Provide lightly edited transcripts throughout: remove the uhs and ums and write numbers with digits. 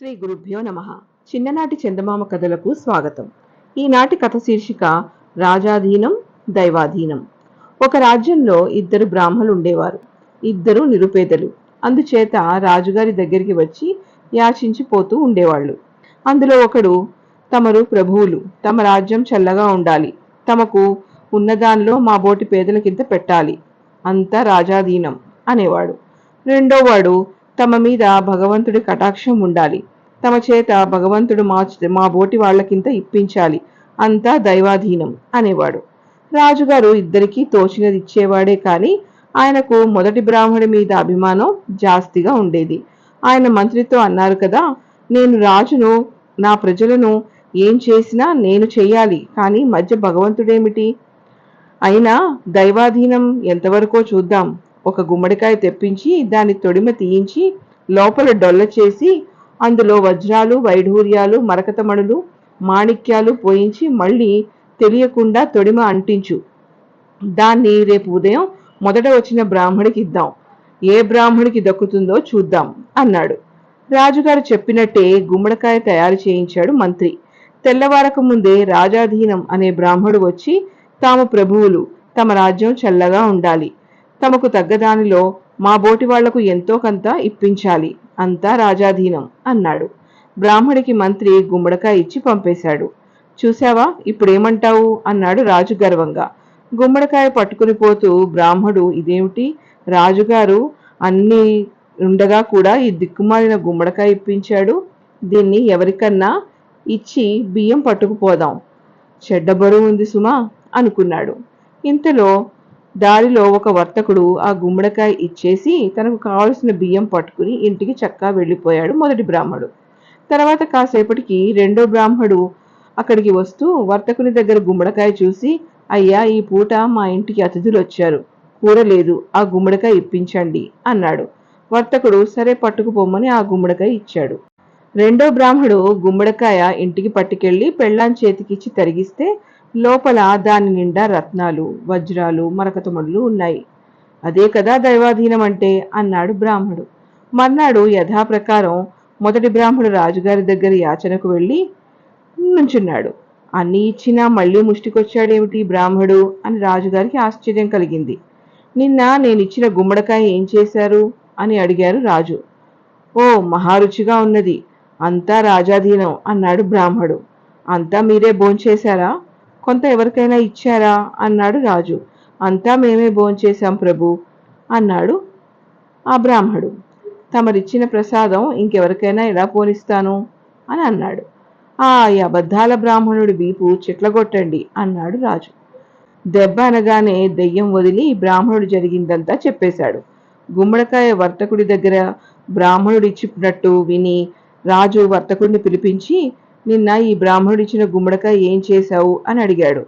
శ్రీ గురుభ్యో నమః. చిన్ననాటి చందమామ కథలకు స్వాగతం. ఈనాటి కథ శీర్షిక రాజాధీనం దైవాధీనం. ఒక రాజ్యంలో ఇద్దరు బ్రాహ్మలు ఉండేవారు. ఇద్దరు నిరుపేదలు. అందుచేత రాజుగారి దగ్గరికి వచ్చి యాచించిపోతూ ఉండేవాళ్ళు. అందులో ఒకడు, తమరు ప్రభువులు, తమ రాజ్యం చల్లగా ఉండాలి, తమకు ఉన్నదానిలో మా బోటి పేదలకింత పెట్టాలి, అంతా రాజాధీనం అనేవాడు. రెండోవాడు, తమ మీద భగవంతుడి కటాక్షం ఉండాలి, తమ చేత భగవంతుడు మా బోటి వాళ్ళకింత ఇప్పించాలి, అంతా దైవాధీనం అనేవాడు. రాజుగారు ఇద్దరికీ తోచినది ఇచ్చేవాడే కాని ఆయనకు మొదటి బ్రాహ్మడి మీద అభిమానం జాస్తిగా ఉండేది. ఆయన మంత్రితో అన్నారు కదా, నేను రాజును, నా ప్రజలను ఏం చేసినా నేను చెయ్యాలి, కానీ మధ్య భగవంతుడేమిటి? అయినా దైవాధీనం ఎంతవరకో చూద్దాం. ఒక గుమ్మడికాయ తెప్పించి దాని తొడిమ తీయించి లోపల డొల్ల చేసి అందులో వజ్రాలు, వైఢూర్యాలు, మరకతమణులు, మాణిక్యాలు పోయించి మళ్ళీ తెలియకుండా తొడిమ అంటించు. దాన్ని రేపు ఉదయం మొదట వచ్చిన బ్రాహ్మడికి ఇద్దాం. ఏ బ్రాహ్మడికి దక్కుతుందో చూద్దాం అన్నాడు. రాజుగారు చెప్పినట్టే గుమ్మడికాయ తయారు చేయించాడు మంత్రి. తెల్లవారక ముందే రాజాధీనం అనే బ్రాహ్మడు వచ్చి, తాము ప్రభువులు, తమ రాజ్యం చల్లగా ఉండాలి, తమకు తగ్గదానిలో మా బోటి వాళ్లకు ఎంతో కొంత ఇప్పించాలి, అంతా రాజాధీనం అన్నాడు. బ్రాహ్మడికి మంత్రి గుమ్మడికాయ ఇచ్చి పంపేశాడు. చూశావా, ఇప్పుడేమంటావు అన్నాడు రాజు గర్వంగా. గుమ్మడికాయ పట్టుకుని పోతూ బ్రాహ్మడు, ఇదేమిటి, రాజుగారు అన్ని ఉండగా కూడా ఈ దిక్కుమాలిన గుమ్మడికాయ ఇప్పించాడు, దీన్ని ఎవరికన్నా ఇచ్చి బియ్యం పట్టుకుపోదాం, చెడ్డ బరువు ఉంది సుమా అనుకున్నాడు. ఇంతలో దారిలో ఒక వర్తకుడు ఆ గుమ్మడికాయ ఇచ్చేసి తనకు కావలసిన బియ్యం పట్టుకుని ఇంటికి చక్కా వెళ్ళిపోయాడు మొదటి బ్రాహ్మడు. తర్వాత కాసేపటికి రెండో బ్రాహ్మడు అక్కడికి వస్తూ వర్తకుని దగ్గర గుమ్మడికాయ చూసి, అయ్యా, ఈ పూట మా ఇంటికి అతిథులు వచ్చారు, కూర లేదు, ఆ గుమ్మడికాయ ఇప్పించండి అన్నాడు. వర్తకుడు సరే పట్టుకుపోమని ఆ గుమ్మడికాయ ఇచ్చాడు. రెండో బ్రాహ్మడు గుమ్మడికాయ ఇంటికి పట్టుకెళ్లి పెళ్ళాం చేతికిచ్చి తరిగిస్తే లోపల దాని నిండా రత్నాలు, వజ్రాలు, మరకతమణులు ఉన్నాయి. అదే కదా దైవాధీనం అంటే అన్నాడు బ్రాహ్మడు. మర్నాడు యథాప్రకారం మొదటి బ్రాహ్మడు రాజుగారి దగ్గర యాచనకు వెళ్ళి నుంచున్నాడు. అన్ని ఇచ్చినా మళ్ళీ ముష్టికొచ్చాడేమిటి బ్రాహ్మడు అని రాజుగారికి ఆశ్చర్యం కలిగింది. నిన్న నేనిచ్చిన గుమ్మడికాయ ఏం చేశారు అని అడిగారు రాజు. ఓ, మహారుచిగా ఉన్నది, అంతా రాజాధీనం అన్నాడు బ్రాహ్మడు. అంతా మీరే భోంచేశారా, కొంత ఎవరికైనా ఇచ్చారా అన్నాడు రాజు. అంతా మేమే భోంచేశాం ప్రభు అన్నాడు ఆ బ్రాహ్మడు. తమరిచ్చిన ప్రసాదం ఇంకెవరికైనా ఎలా పోనిస్తాను అని అన్నాడు. ఈ అబద్ధాల బ్రాహ్మణుడి వీపు చిట్లగొట్టండి అన్నాడు రాజు. దెబ్బ అనగానే దెయ్యం వదిలి బ్రాహ్మణుడు జరిగిందంతా చెప్పేశాడు. గుమ్మడికాయ వర్తకుడి దగ్గర బ్రాహ్మణుడిచ్చినట్టు విని రాజు వర్తకుడిని పిలిపించి, నిన్న ఈ బ్రాహ్మణుడిచ్చిన గుమ్మడికాయ ఏం చేశావు అని అడిగాడు.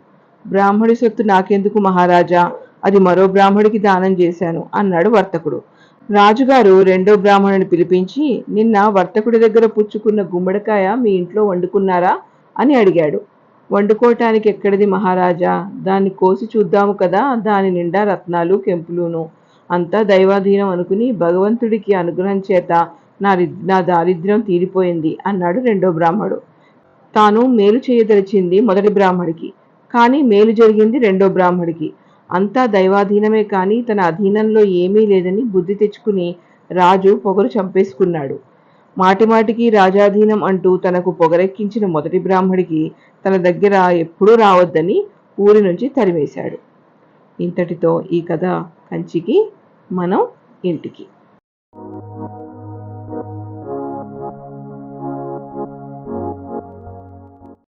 బ్రాహ్మడి సొత్తు నాకెందుకు మహారాజా, అది మరో బ్రాహ్మడికి దానం చేశాను అన్నాడు వర్తకుడు. రాజుగారు రెండో బ్రాహ్మణుని పిలిపించి, నిన్న వర్తకుడి దగ్గర పుచ్చుకున్న గుమ్మడికాయ మీ ఇంట్లో వండుకున్నారా అని అడిగాడు. వండుకోవటానికి ఎక్కడిది మహారాజా, దాన్ని కోసి చూద్దాము కదా, దాని నిండా రత్నాలు, కెంపులును, అంతా దైవాధీనం అనుకుని భగవంతుడికి అనుగ్రహం చేత నా దారిద్ర్యం తీరిపోయింది అన్నాడు రెండో బ్రాహ్మడు. తాను మేలు చేయదలిచింది మొదటి బ్రాహ్మడికి, కానీ మేలు జరిగింది రెండో బ్రాహ్మడికి. అంతా దైవాధీనమే కానీ తన అధీనంలో ఏమీ లేదని బుద్ధి తెచ్చుకుని రాజు పొగరు చంపేసుకున్నాడు. మాటిమాటికి రాజాధీనం అంటూ తనకు పొగరెక్కించిన మొదటి బ్రాహ్మడికి తన దగ్గర ఎప్పుడూ రావద్దని ఊరి నుంచి తరిమేశాడు. ఇంతటితో ఈ కథ కంచికి, మనం ఇంటికి.